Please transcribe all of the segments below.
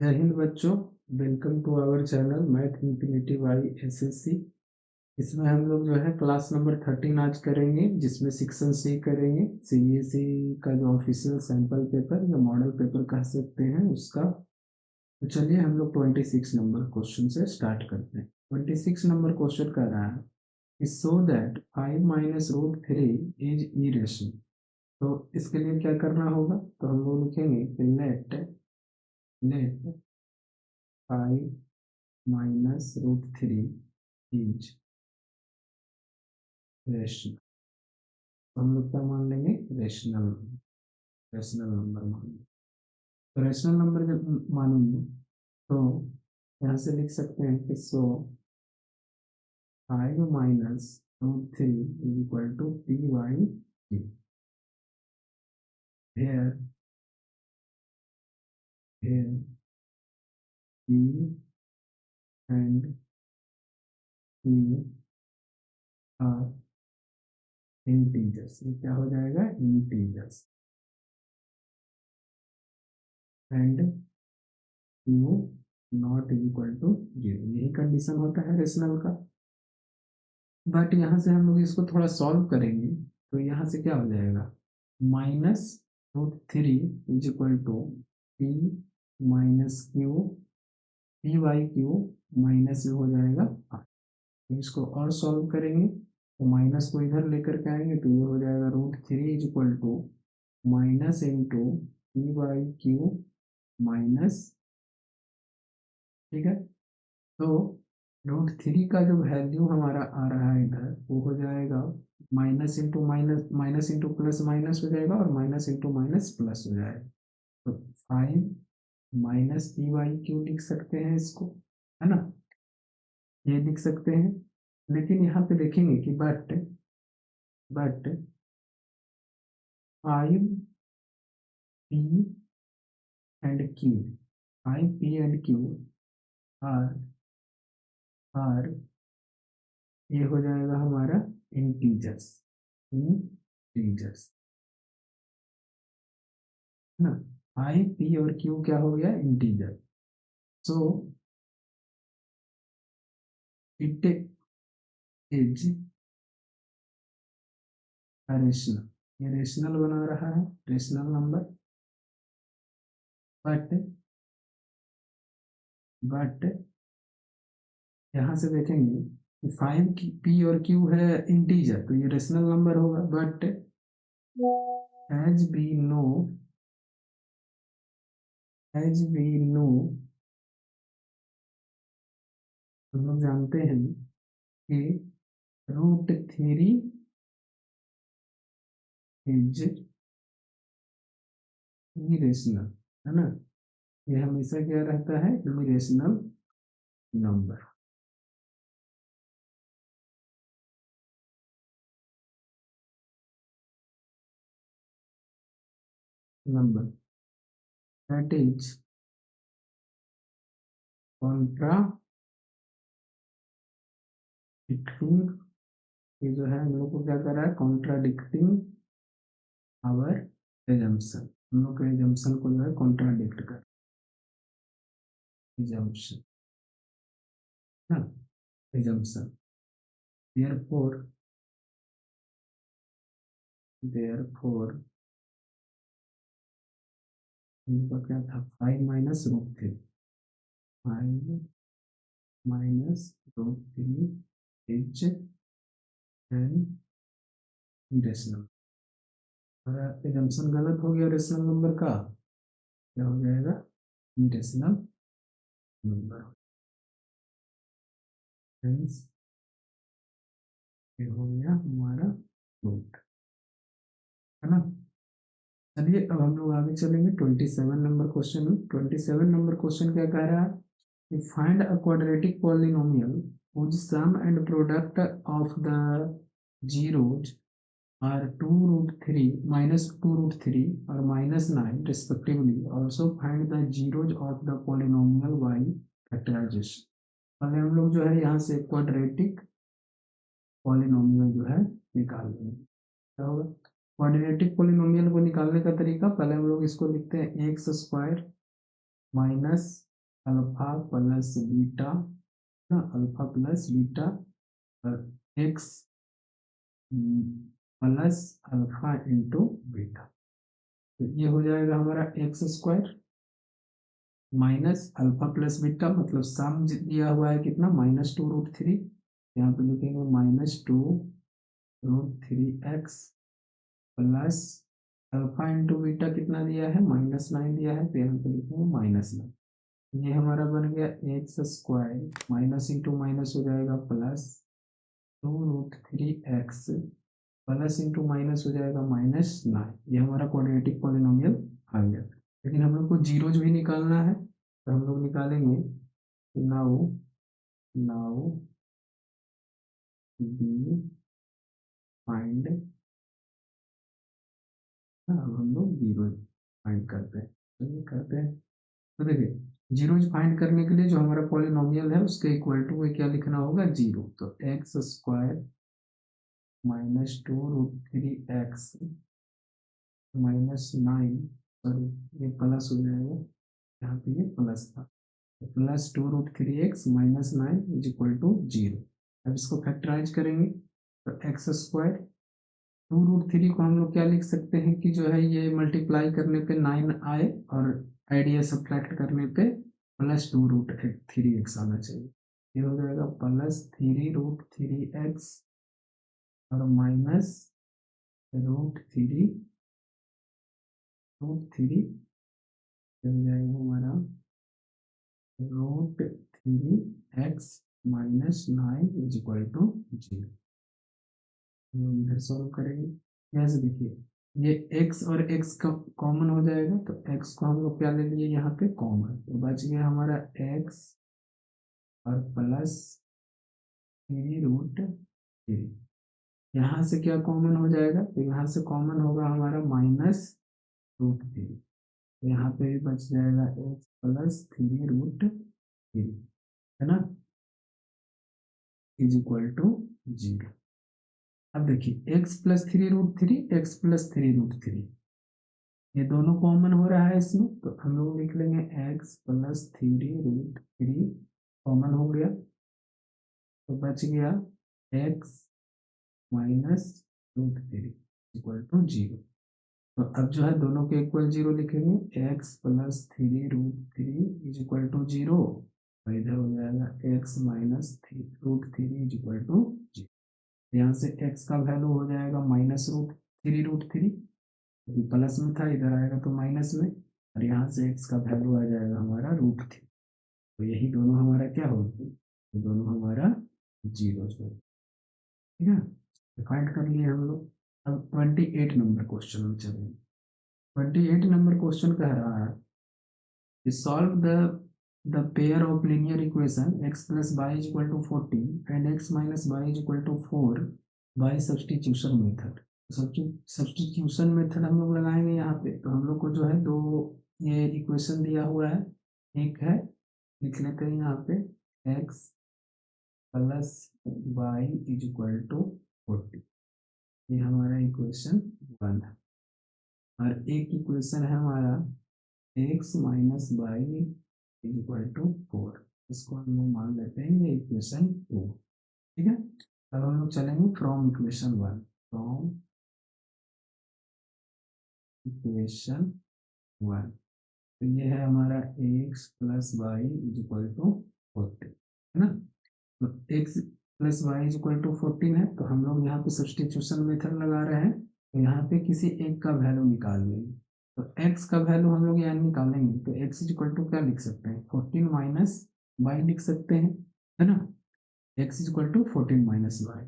जय हिंद बच्चों। Welcome to our channel math infinity by SSC. इसमें हम लोग जो है क्लास नंबर 13 आज करेंगे, जिसमें सेक्शन सी करेंगे। सीबीएसई का जो ऑफिशियल सैंपल पेपर या मॉडल पेपर कह सकते हैं उसका। तो चलिए हम लोग 26 नंबर क्वेश्चन से स्टार्ट करते हैं। 26 नंबर क्वेश्चन कह रहा है कि so that 5 minus root three is irrational. तो इसके लिए क्या करना होगा, तो हम लोग लिखेंगे कि let let 5 minus root three is rational. तो हम लोग क्या मान लेंगे, रेशनल रेशनल नंबर मान लेंगे। तो रेशनल नंबर जब मानेंगे तो यहाँ से लिख सकते हैं कि so 5 minus root three is equal to p by q. Here here p and q are integers. ये क्या हो जाएगा, integers. And q not equal to zero, यही कंडीशन होता है रेशनल का। बट यहाँ से हम लोग इसको थोड़ा सॉल्व करेंगे तो यहाँ से क्या हो जाएगा, minus root three is equal to p minus q, p by q minus हो जाएगा आर। इसको और सॉल्व करेंगे तो माइनस को इधर लेकर के आएंगे तो ये हो जाएगा root three is equal to minus into p by q minus. ठीक है, तो रूट थ्री का जो वैल्यू हमारा आ रहा है इधर वो हो जाएगा minus into minus, minus into plus minus हो जाएगा और माइनस इंटू माइनस प्लस हो जाएगा। तो 5 माइनस पी वाई क्यू लिख सकते हैं इसको, है ना, ये लिख सकते हैं। लेकिन यहाँ पे देखेंगे कि but 5 p and q, 5 p and q are are ये हो जाएगा हमारा इंटीजर्स, इंटीजर्स, है ना। आई पी और क्यू क्या हो गया, integer. So it is rational, ये रेशनल बना रहा है, रेशनल नंबर। बट बट यहाँ से देखेंगे कि 5 की पी और क्यू है इंटीजर तो ये रेशनल नंबर होगा। But as we know as we know हम लोग जानते हैं कि रूट थ्री इज इरेशनल, है ना। ये हमेशा क्या रहता है, irrational number. Number that is contradicting, ये जो है हम लोग को क्या कर रहा है, कॉन्ट्राडिक्टिंग आवर एजम्पशन। हम लोग के एजम्पशन को जो है कॉन्ट्राडिक्ट कर, एजम्पशन, ना, एजम्पशन। देयरफॉर देयरफॉर इनका क्या था, 5 minus root three, 5 minus root three is an irrational. अगर एजम्पशन गलत हो गया रेशनल नंबर का, क्या हो जाएगा, इरेशनल नंबर। हेंस ये हो गया हमारा रूट, है ना। चलिए अब हम लोग आगे चलेंगे 27 नंबर क्वेश्चन में। 27 नंबर क्वेश्चन क्या कह रहा है, find a quadratic polynomial whose sum and product of the zeros are 2 root 3 minus 2 root 3 or minus 9 respectively. Also find the zeros of the polynomial by factorization. पहले हम लोग जो है यहाँ से क्वाड्रेटिक पॉलिनोमियल जो है निकाल लेंगे। क्या होगा, क्वाड्रेटिक पॉलिनोमियल को निकालने का तरीका, पहले हम लोग इसको लिखते हैं x square minus alpha plus beta ना, अल्फा प्लस बीटा और x plus alpha into beta. तो ये हो जाएगा हमारा x square minus alpha plus beta, मतलब सम दिया हुआ है कितना, -2√3। यहाँ पे लिखेंगे -2√3x plus alpha into beta कितना दिया है, -9 दिया है, तो यहाँ पे लिखेंगे -9। ये हमारा बन गया x square, minus into minus हो जाएगा plus 2√3x plus into minus हो जाएगा -9। ये हमारा क्वाड्रेटिक पॉलिनोमियल आ गया। लेकिन हम लोग को जीरोज भी निकालना है, तो हम लोग निकालेंगे। नाउ नाउ बी फाइंड, अब हम लोग जीरोज फाइंड करते हैं। चलिए करते हैं। तो देखिए, जीरोज फाइंड करने के लिए जो हमारा पॉलिनोमियल है उसके इक्वल टू में क्या लिखना होगा, जीरो। तो एक्स स्क्वायर -2√3x -9, सॉरी ये प्लस हो जाएगा, यहाँ पे ये प्लस था, +2√3x -9 इज इक्वल टू 0। अब इसको फैक्टराइज करेंगे, तो एक्स स्क्वायर 2√3 को हम लोग क्या लिख सकते हैं कि जो है ये मल्टीप्लाई करने पे 9 आए और आइडिया सब्ट्रैक्ट करने पे +2√3x आना चाहिए। ये हो जाएगा +3√3x और -√3 हो जाएगा हमारा √3x -9 इज इक्वल टू 0। इधर सॉल्व करेंगे। कैसे, देखिए ये x और x का कॉमन हो जाएगा, तो x को हम लोग क्या ले लिए यहाँ पे कॉमन, तो बच गया हमारा x और प्लस 3√3। यहाँ से क्या कॉमन हो जाएगा, तो यहाँ से कॉमन होगा हमारा -√3, तो यहाँ पे भी बच जाएगा x प्लस 3√3, है ना, इज इक्वल टू 0। अब देखिए x प्लस 3√3, x प्लस 3√3, ये दोनों कॉमन हो रहा है इसमें, तो हम लोग लिख लेंगे x प्लस 3√3 कॉमन हो गया, तो बच गया x -√3 इक्वल टू 0। तो अब जो है दोनों के इक्वल 0 लिखेंगे, x plus 3√3 is equal to 0, और इधर हो जाएगा x -√3 इज इक्वल टू 0। यहाँ से x का वैल्यू हो जाएगा -√3√3, क्योंकि प्लस में था, इधर आएगा तो माइनस में, और यहाँ से x का वैल्यू आ जाएगा हमारा √3। तो यही दोनों हमारा क्या होगा, ये दोनों हमारा 0 हो, ठीक है। फाइंड कर लिए हम लोग। अब 28 नंबर क्वेश्चन में चलेंगे। 28 नंबर क्वेश्चन कह रहा है, solve the pair of linear equation x plus y is equal to 14 and x minus y is equal to 4 by substitution method. Substitution method हम लोग लगाएंगे यहाँ पे, तो हम लोग को जो है दो ये इक्वेशन दिया हुआ है। एक है, लिख लेते हैं यहाँ पे x plus y is equal to 40, ये हमारा इक्वेशन 1 है। और एक इक्वेशन है हमारा x minus y is equal to 4, इसको हम लोग मान लेते हैं ये इक्वेशन 2, ठीक है। अब हम लोग चलेंगे फ्रॉम इक्वेशन 1, फ्रॉम इक्वेशन 1, तो ये है हमारा x plus y is equal to 40, है ना। तो x plus y is equal to 14 है, तो हम लोग यहाँ पे सब्स्टिट्यूशन मेथड लगा रहे हैं, तो यहाँ पे किसी एक का वैल्यू निकाल लेंगे। तो x का वैल्यू हम लोग यहाँ निकालेंगे, तो x इज इक्वल टू क्या लिख सकते हैं, 14 माइनस वाई लिख सकते हैं, है ना। x is equal to 14 minus y.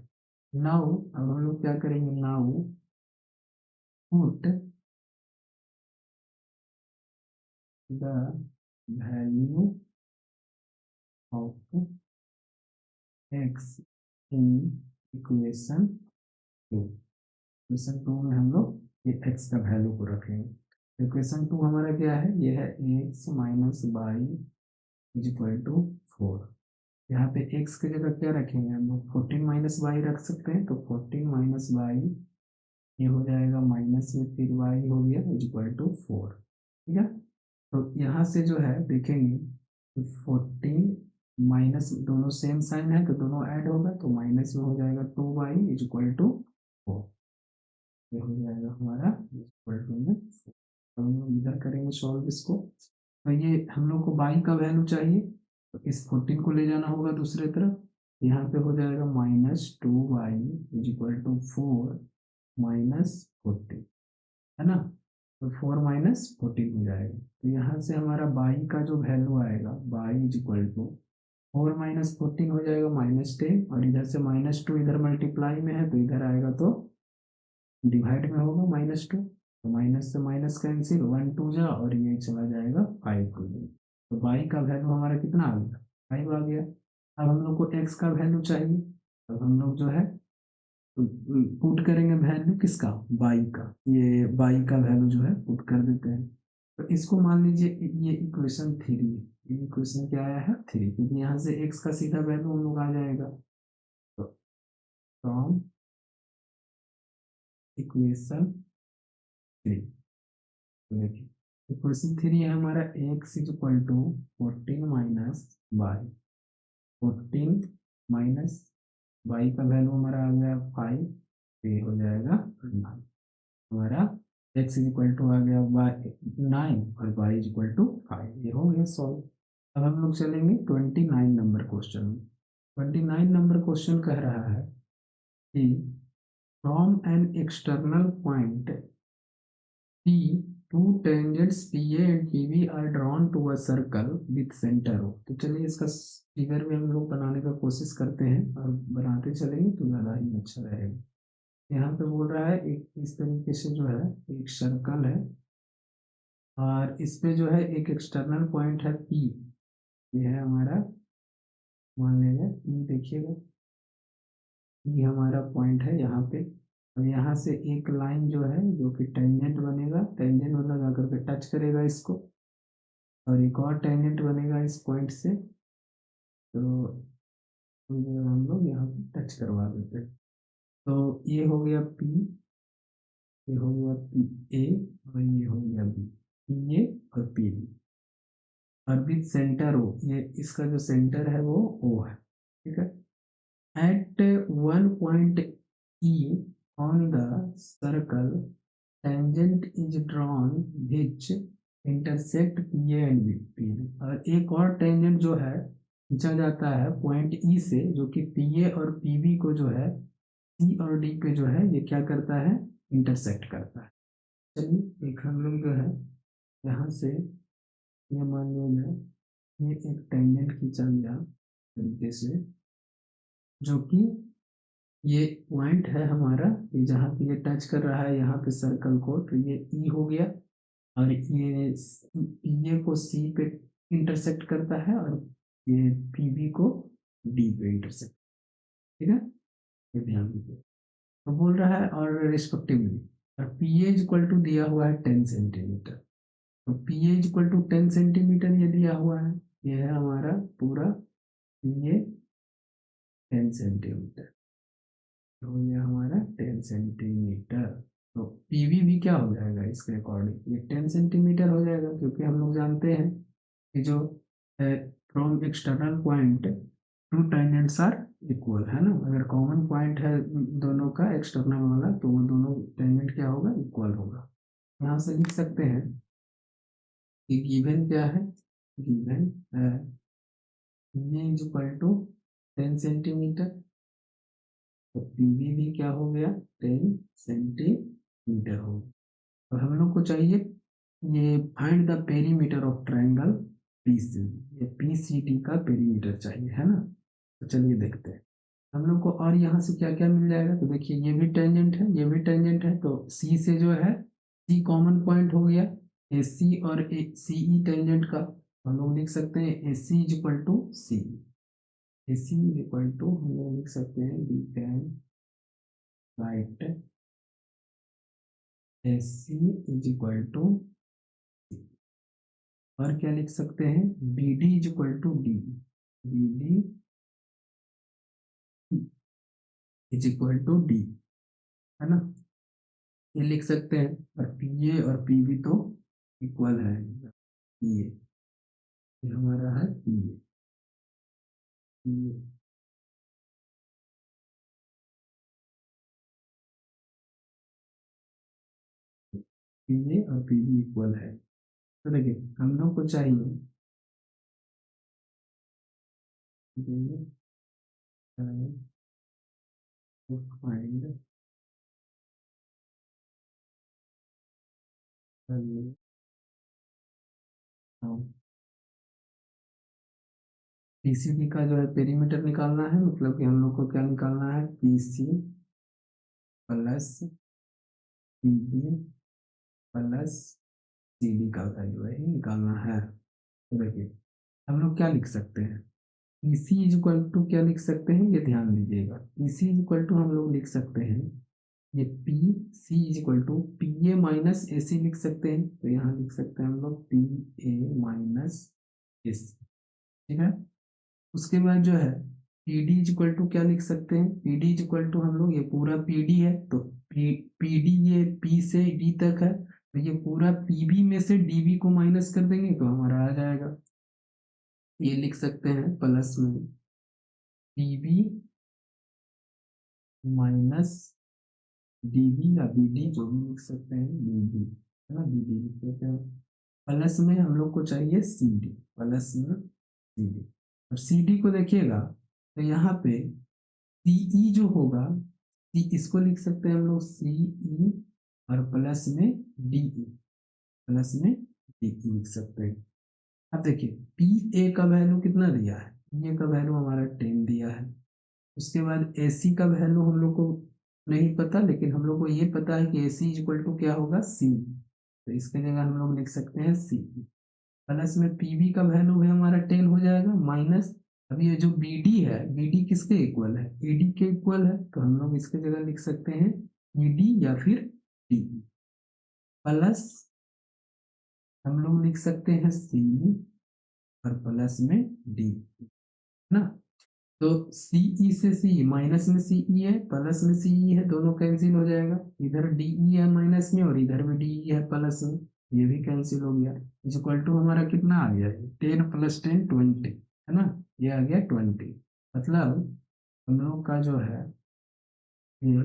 Now अब हम लोग क्या करेंगे, now put the value of x in equation 2। Equation 2 में हम लोग ये x का वैल्यू को रखेंगे। इक्वेशन 2 हमारा क्या है, ये है x minus y is equal to 4। यहाँ पे x की जगह क्या रखेंगे हम लोग, 14 माइनस वाई रख सकते हैं, तो 14 माइनस वाई ये हो जाएगा माइनस में फिर y हो गया इज इक्वल टू 4, ठीक है। तो यहाँ से जो है देखेंगे तो 14 माइनस, दोनों सेम साइन है तो दोनों ऐड होगा, तो माइनस में हो जाएगा 2y इज इक्वल टू 4। ये हो जाएगा हमारा इक्वल टू में 4। तो हम लोग इधर करेंगे सॉल्व इसको। तो ये हम लोग को y का वैल्यू चाहिए, तो इस 14 को ले जाना होगा दूसरे तरफ। यहाँ पे हो जाएगा -2y is equal to 4 minus 14, है ना। तो 4 माइनस 14 हो जाएगा। तो यहाँ से हमारा बाई का जो वैल्यू आएगा, y is equal to 4 minus 14 हो जाएगा -10, और इधर से -2 इधर मल्टीप्लाई में है तो इधर आएगा तो डिवाइड में होगा -2। तो माइनस से माइनस कैंसिल, 1 2 जा, और ये चला जाएगा 5 को। तो बाई का वैल्यू हमारा कितना आ गया, 5 आ गया। अब हम लोग को एक्स का वैल्यू चाहिए, तो हम लोग जो है पुट करेंगे वैल्यू किसका, बाई का। ये बाई का वैल्यू जो है पुट कर देते हैं। तो इसको मान लीजिए ये इक्वेशन 3 है। ये इक्वेशन क्या आया है, 3, क्योंकि यहाँ से एक्स का सीधा वैल्यू हम लोग आ जाएगा। तो फ्रॉम इक्वेशन 3, देखिए इक्वेशन 3 है हमारा, x is equal to 14 minus y, 14 minus y का वैल्यू हमारा आ गया 5, ये हो जाएगा 9। हमारा x इज इक्वल टू आ गया 9 और y इज इक्वल टू 5। ये हो गया सॉल्व। अब हम लोग चलेंगे 29 नंबर क्वेश्चन में। 29 नंबर क्वेश्चन कह रहा है कि from an external point P, two tangents PA and PB are drawn to a circle with center O। तो चलिए इसका फिगर भी हम लोग बनाने का कोशिश करते हैं, और बनाते चलेंगे तो ज़्यादा ही अच्छा रहेगा। यहाँ पे बोल रहा है एक इस तरीके से जो है एक सर्कल है, और इस पे जो है एक एक्सटर्नल पॉइंट है P। ये है हमारा, मान लीजिए P, देखिएगा P हमारा पॉइंट है यहाँ पे। और यहाँ से एक लाइन जो है जो कि टेंजेंट बनेगा, टेंजेंट मतलब आकर के टच करेगा इसको, और एक और टेंजेंट बनेगा इस पॉइंट से। तो हम लोग यहाँ पे टच करवा देते हैं। तो ये हो गया P, ये हो गया पी ए, और ये हो गया बी, पी ए और पी बी। और विद सेंटर ओ, ये इसका जो सेंटर है वो ओ है, ठीक है। At one point E on the circle tangent is drawn which intersect P A and P B. और एक और टेंजेंट जो है खींचा जाता है पॉइंट ई से, जो कि पी ए और पी बी को जो है सी और डी पे जो है ये क्या करता है, इंटरसेक्ट करता है। चलिए एक हम लोग जो है यहाँ से ये मान लिया, ये एक टेंजेंट खींचा गया तरीके से, जो कि ये पॉइंट है हमारा, ये जहाँ पे ये टच कर रहा है यहाँ पे सर्कल को, तो ये ई हो गया। और ये ये को सी पे इंटरसेक्ट करता है, और ये पी बी को डी पे इंटरसेक्ट, ठीक है। ये ध्यान दीजिए। तो बोल रहा है और रिस्पेक्टिवली, और पी ए इक्वल टू दिया हुआ है 10 सेंटीमीटर। तो P A equal to 10 centimetre ये दिया हुआ है, ये है हमारा पूरा पी ए 10 सेंटीमीटर, हो गया हमारा 10 सेंटीमीटर। तो पीवी भी क्या हो जाएगा इसके अकॉर्डिंग, ये 10 सेंटीमीटर हो जाएगा, क्योंकि हम लोग जानते हैं कि जो from external point two tangents are equal, है ना। अगर कॉमन पॉइंट है दोनों का एक्सटर्नल वाला, तो वो दोनों टेंजेंट क्या होगा, इक्वल होगा। यहाँ से लिख सकते हैं कि गिवन क्या है, गिवन है ये इज इक्वल टू 10 सेंटीमीटर। तो पीवी भी क्या हो गया, 10 सेंटीमीटर हो गया। और हम लोग को चाहिए ये find the perimeter of triangle PC, ये पीसीडी का पेरीमीटर चाहिए, है ना। तो चलिए देखते हैं हम लोग को, और यहाँ से क्या क्या मिल जाएगा। तो देखिए ये भी टेंजेंट है, ये भी टेंजेंट है, तो सी से जो है सी कॉमन पॉइंट हो गया, ए सी और ए सी ई टेंजेंट का। हम लोग लिख सकते हैं A C is equal to C, A C is equal to हम लोग लिख सकते हैं we can write A C is equal to, और क्या लिख सकते हैं, B D is equal to D, B D is equal to D, है ना। ये लिख सकते हैं, और पी ए और पी बी तो इक्वल है। ये हमारा है ये ये और पी बी इक्वल है। तो देखिए हम लोग को चाहिए फाइंड पीसीबी का जो है पेरीमीटर निकालना है, मतलब कि हम लोग को क्या निकालना है, PC plus PB plus CD का वैल्यू है निकालना है। तो देखिए हम लोग क्या लिख सकते हैं, पीसी इज इक्वल टू क्या लिख सकते हैं, ये ध्यान दीजिएगा, पीसी इज इक्वल टू हम लोग लिख सकते हैं, ये P C is equal to P A minus A C लिख सकते हैं। तो यहाँ लिख सकते हैं हम लोग पी ए माइनस ए सी, ठीक है। उसके बाद जो है P D is equal to क्या लिख सकते हैं, P D is equal to हम लोग, ये पूरा पी डी है तो पी डी ये पी से डी तक है, तो ये पूरा पी बी में से डी बी को माइनस कर देंगे तो हमारा आ जाएगा, ये लिख सकते हैं प्लस में P B minus D B या बी डी जो भी लिख सकते हैं, बी डी है ना, बी डी लिख सकते हैं। प्लस में हम लोग को चाहिए सी डी, प्लस में सी डी। अब सी डी को देखिएगा तो यहाँ पे सीई जो होगा, सी इसको लिख सकते हैं हम लोग सीई और प्लस में डीई, प्लस में डीई लिख सकते हैं। अब देखिए पी ए का वैल्यू कितना दिया है, पी ए का वैल्यू हमारा 10 दिया है। उसके बाद ए सी का वैल्यू हम लोग को नहीं पता, लेकिन हम लोग को ये पता है कि ए सी इज इक्वल टू क्या होगा, सी, तो इसके जगह हम लोग लिख सकते हैं सी। प्लस में पीबी का वैल्यू भी हमारा 10 हो जाएगा माइनस, अब ये जो बी डी है, बी डी किसके इक्वल है, ई डी के इक्वल है, तो हम लोग इसके जगह लिख सकते हैं ई डी या फिर डी, प्लस हम लोग लिख सकते हैं सी और प्लस में डी, है ना। तो सीई से सी, माइनस में सीई है प्लस में सीई है, दोनों कैंसिल हो जाएगा, इधर डीई है माइनस में और इधर भी डीई है प्लस में, ये भी कैंसिल हो गया। इज इक्वल टू हमारा कितना आ गया, 10 प्लस 10 20, है ना, ये आ गया 20। मतलब हम लोग का जो है ये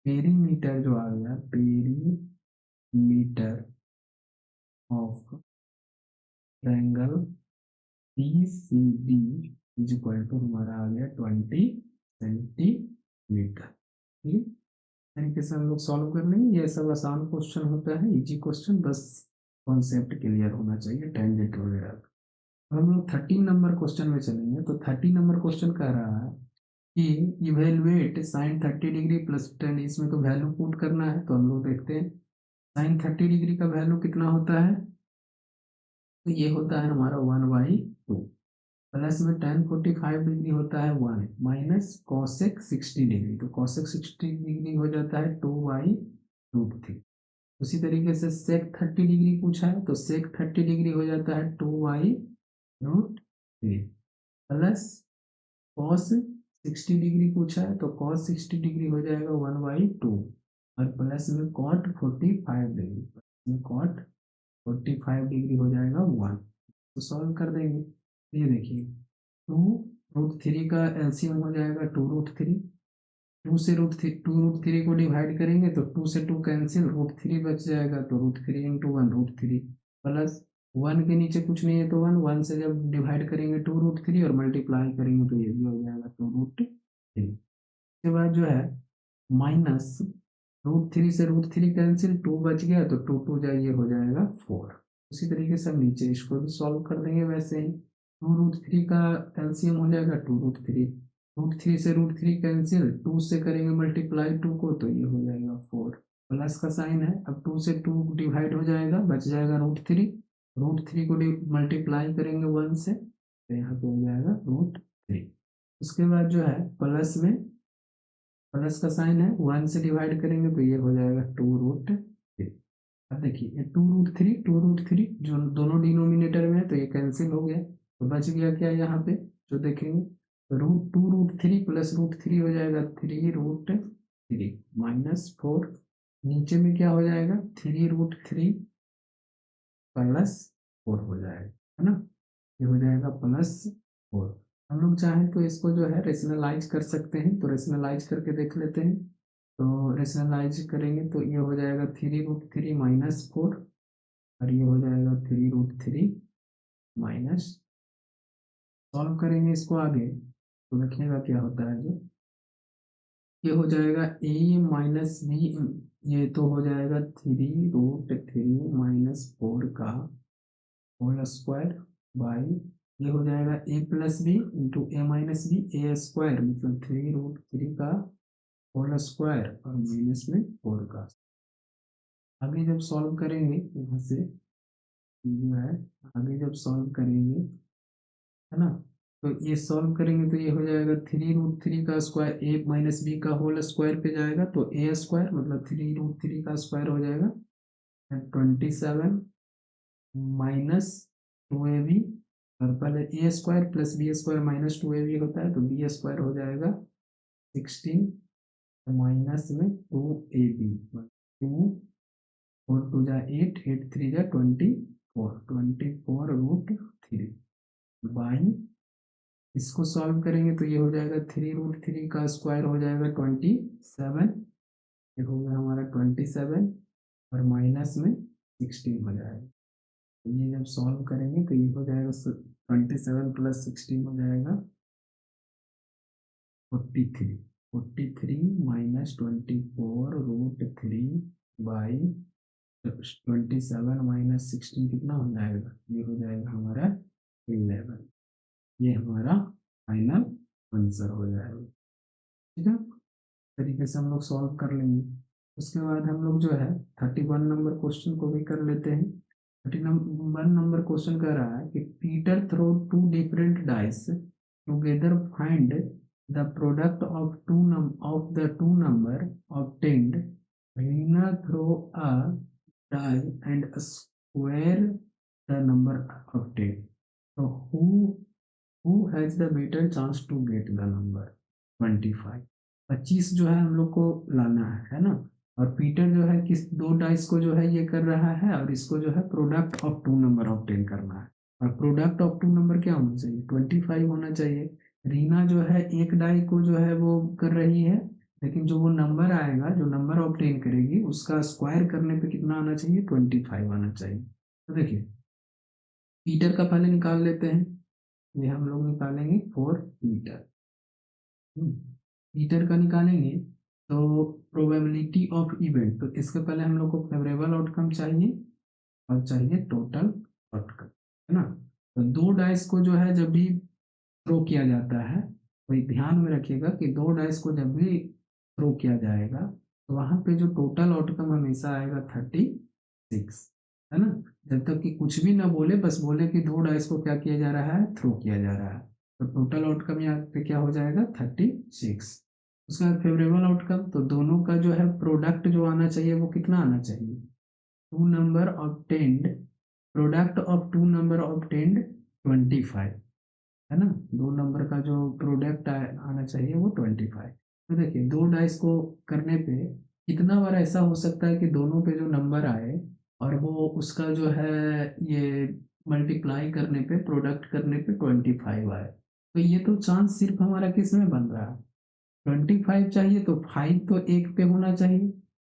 पेरीमीटर जो आ गया, perimeter of triangle P C D is equal to हमारा आ गया 20 सेंटीमीटर। ठीक, तरीके से हम लोग सॉल्व कर लेंगे, ये सब आसान क्वेश्चन होता है, इजी क्वेश्चन, बस कॉन्सेप्ट क्लियर होना चाहिए, टेंजेंट वगैरह। अब हम लोग 13 नंबर क्वेश्चन में चलेंगे। तो 13 नंबर क्वेश्चन कह रहा है कि evaluate sine 30 degree plus ten, इसमें तो वैल्यू पुट करना है, तो हम लोग देखते हैं साइन 30 डिग्री का वैल्यू कितना होता है, तो ये होता है हमारा 1/2, प्लस में टेन 45 डिग्री होता है 1 माइनस कॉसेक 60 डिग्री, तो कॉसेक 60 डिग्री हो जाता है 2/√3। उसी तरीके से सेक 30 डिग्री पूछा है, तो सेक 30 डिग्री हो जाता है 2/√3, प्लस कॉस 60 डिग्री पूछा है, तो कॉस 60 डिग्री हो जाएगा 1/2, और प्लस में कॉट 45 डिग्री, कॉट 45 डिग्री हो जाएगा 1। तो सॉल्व कर देंगे, ये देखिए 2√3 का एलसीएम हो जाएगा 2√3, 2 से √3 को डिवाइड करेंगे तो 2 से 2 कैंसिल, √3 बच जाएगा, तो √3 इंटू 1√3, प्लस 1 के नीचे कुछ नहीं है तो 1, 1 से जब डिवाइड करेंगे 2√3 और मल्टीप्लाई करेंगे तो ये भी हो जाएगा 2√3। उसके बाद जो है माइनस √3 से √3 कैंसिल, 2 बच गया तो 2 जाइए हो जाएगा 4। उसी तरीके से हम नीचे इसको भी सॉल्व कर देंगे वैसे ही, 2√3 का एलसीएम हो जाएगा 2√3, √3 से √3 कैंसिल, 2 से करेंगे मल्टीप्लाई 2 को तो ये हो जाएगा 4, प्लस का साइन है, अब 2 से 2 डिवाइड हो जाएगा, बच जाएगा √3, √3 को मल्टीप्लाई करेंगे 1 से तो यहाँ पे हो जाएगा √3। उसके बाद जो है प्लस में, प्लस का साइन है, 1 से डिवाइड करेंगे तो ये हो जाएगा 2√3। अब देखिए ये 2√3 जो दोनों डिनोमिनेटर में है तो ये कैंसिल हो गया, तो बच गया क्या यहाँ पे जो देखेंगे, तो √2√3 प्लस √3 हो जाएगा 3√3 माइनस 4, नीचे में क्या हो जाएगा 3√3 प्लस 4 हो जाएगा, है ना। ये हो जाएगा +4। हम लोग चाहें तो इसको जो है रेशनलाइज कर सकते हैं, तो रेशनलाइज करके देख लेते हैं। तो रेशनलाइज करेंगे तो ये हो जाएगा 3√3 -4, और ये हो जाएगा 3√3 माइनस। सॉल्व करेंगे इसको आगे तो देखिएगा क्या होता है। जो ये हो जाएगा a माइनस बी, ये तो हो जाएगा 3√3 - 4 का होल स्क्वायर बाई, ये हो जाएगा a plus b into a minus b, a square मतलब 3√3 का होल स्क्वायर और माइनस में 4 का। आगे जब सॉल्व करेंगे यहाँ से जो है, आगे जब सॉल्व करेंगे, है ना, तो ये सॉल्व करेंगे तो ये हो जाएगा 3√3 का स्क्वायर ए माइनस बी का होल स्क्वायर पे जाएगा, तो ए स्क्वायर मतलब 3√3 का स्क्वायर हो जाएगा 27 माइनस 2ab, और पहले A square plus B square minus 2ab होता है, तो बी स्क्वायर हो जाएगा 16 माइनस में 2ab, 2 4 2 8, 8 3 24, 24√3 बाई, इसको सॉल्व करेंगे तो ये हो जाएगा 3√3 का स्क्वायर हो जाएगा 27, ये हो गया हमारा 27 और माइनस में 16 हो जाएगा। तो ये जब सॉल्व करेंगे तो ये हो जाएगा 27 + 16 हो जाएगा 43, 43 माइनस 24√3 बाई 27 माइनस 16 कितना हो जाएगा, ये हो जाएगा हमारा 11। ये हमारा फाइनल आंसर हो जाएगा। ठीक है, तरीके से हम लोग सॉल्व कर लेंगे। उसके बाद हम लोग जो है 31 नंबर क्वेश्चन को भी कर लेते हैं। 31 नंबर क्वेश्चन कह रहा है कि Peter throw 2 different dice together, find the product of the two number obtained. Reena throw a die and square the number obtained, तो who has the better chance to get the number 25। 25 जो है हम लोग को लाना है ना, और पीटर जो है किस दो डाइस को जो है ये कर रहा है, और इसको जो है product of two number obtain करना है। और प्रोडक्ट ऑफ टू नंबर क्या होना चाहिए, 25 होना चाहिए। रीना जो है एक डाई को जो है वो कर रही है, लेकिन जो वो नंबर आएगा, जो नंबर ऑब्टेन करेगी, उसका स्क्वायर करने पे कितना आना चाहिए, 25 आना चाहिए। तो देखिए पीटर का पहले निकाल लेते हैं, ये हम लोग निकालेंगे 4 मीटर। मीटर का निकालेंगे तो प्रोबेबिलिटी ऑफ इवेंट, तो इसके पहले हम लोग को फेवरेबल आउटकम चाहिए और चाहिए टोटल आउटकम, है ना। तो दो डाइस को जो है जब भी थ्रो किया जाता है, तो ध्यान में रखिएगा कि दो डाइस को जब भी थ्रो किया जाएगा तो वहां पे जो टोटल आउटकम हमेशा आएगा 36, है ना। जब तक कि कुछ भी ना बोले, बस बोले कि दो डाइस को क्या किया जा रहा है, थ्रो किया जा रहा है, तो टोटल आउटकम यहाँ पे क्या हो जाएगा 36। उसका फेवरेबल आउटकम, तो दोनों का जो है प्रोडक्ट जो आना चाहिए वो कितना आना चाहिए, two number obtained, product of two number obtained 25, है ना। दो नंबर का जो प्रोडक्ट आना चाहिए वो 25। तो देखिए दो डाइस को करने पे कितना बार ऐसा हो सकता है कि दोनों पे जो नंबर आए और वो उसका जो है ये मल्टीप्लाई करने पे, प्रोडक्ट करने पे 25 आए, तो ये तो चांस सिर्फ हमारा किस में बन रहा है, 25 चाहिए, तो 5 तो एक पे होना चाहिए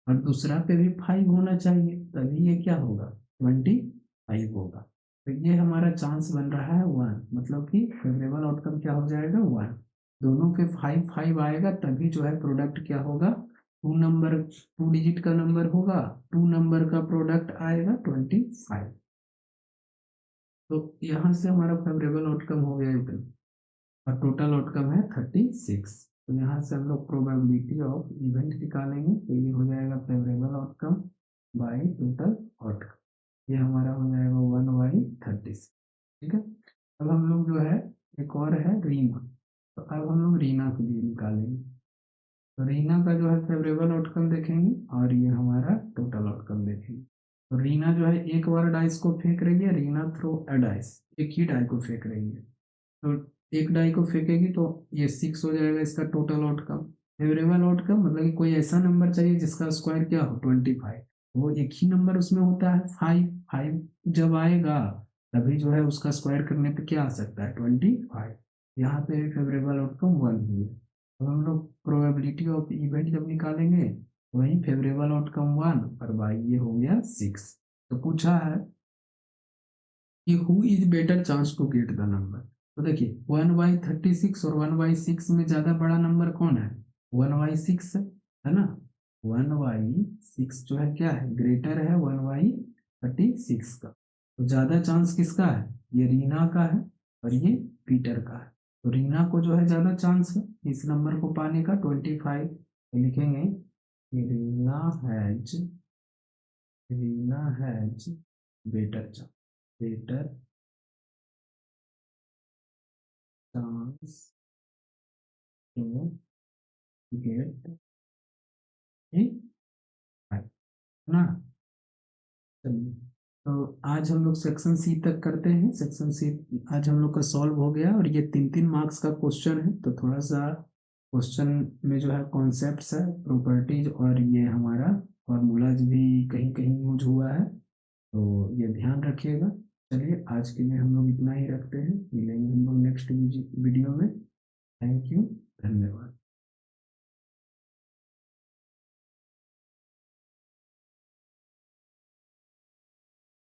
और दूसरा पे भी 5 होना चाहिए, तभी ये क्या होगा, 25 होगा। तो ये हमारा चांस बन रहा है 1, मतलब कि फेवरेबल आउटकम क्या हो जाएगा 1। दोनों पे 5 5 आएगा तभी जो है प्रोडक्ट क्या होगा, टू नंबर, टू डिजिट का नंबर होगा, टू नंबर का प्रोडक्ट आएगा 25। तो यहाँ से हमारा फेवरेबल आउटकम हो गया इतना, और टोटल आउटकम है 36। तो यहाँ से हम लोग प्रोबेबिलिटी ऑफ इवेंट निकालेंगे, तो ये हो जाएगा favourable outcome by total outcome, ये हमारा हो जाएगा 1/36। ठीक है, अब हम लोग जो है एक और है रीना, तो अब हम लोग रीना के लिए निकालेंगे। तो रीना का जो है फेवरेबल आउटकम देखेंगे और ये हमारा टोटल आउटकम देखेंगे। तो रीना जो है एक बार डाइस को फेंक रही है, रीना थ्रो अ डाइस, एक ही डाई को फेंक रही है, तो एक डाई को फेंकेगी तो ये 6 हो जाएगा इसका टोटल आउटकम। फेवरेबल आउटकम मतलब कि कोई ऐसा नंबर चाहिए जिसका स्क्वायर क्या हो 25, वो एक ही नंबर उसमें होता है 5 5 जब आएगा तभी जो है उसका स्क्वायर करने पे क्या आ सकता है 25। यहाँ पे फेवरेबल आउटकम 1 हुई है। तो हम लोग प्रोबेबिलिटी ऑफ इवेंट जब निकालेंगे वही फेवरेबल आउटकम 1 और बाई ये हो गया 6। तो पूछा है कि who is better chance to get the number. तो देखिए 1/36 और 1/6 में ज्यादा बड़ा नंबर कौन है 1/6 है ना। 1/6 जो है क्या है ग्रेटर है 1/36 का। तो ज्यादा चांस किसका है ये रीना का है और ये पीटर का है। तो रीना को जो है ज्यादा चांस है इस नंबर को पाने का 25। तो लिखेंगे Reena has Reena has better chance better chance to get a five ना। चलिए तो आज हम लोग सेक्शन सी तक करते हैं। सेक्शन सी आज हम लोग का सॉल्व हो गया और ये 3-3 मार्क्स का क्वेश्चन है। तो थोड़ा सा क्वेश्चन में जो है कॉन्सेप्ट्स है प्रॉपर्टीज और ये हमारा फॉर्मूलाज भी कहीं कहीं यूज हुआ है तो ये ध्यान रखिएगा। चलिए आज के लिए हम लोग इतना ही रखते हैं मिलेंगे हम लोग नेक्स्ट वीडियो में। थैंक यू धन्यवाद।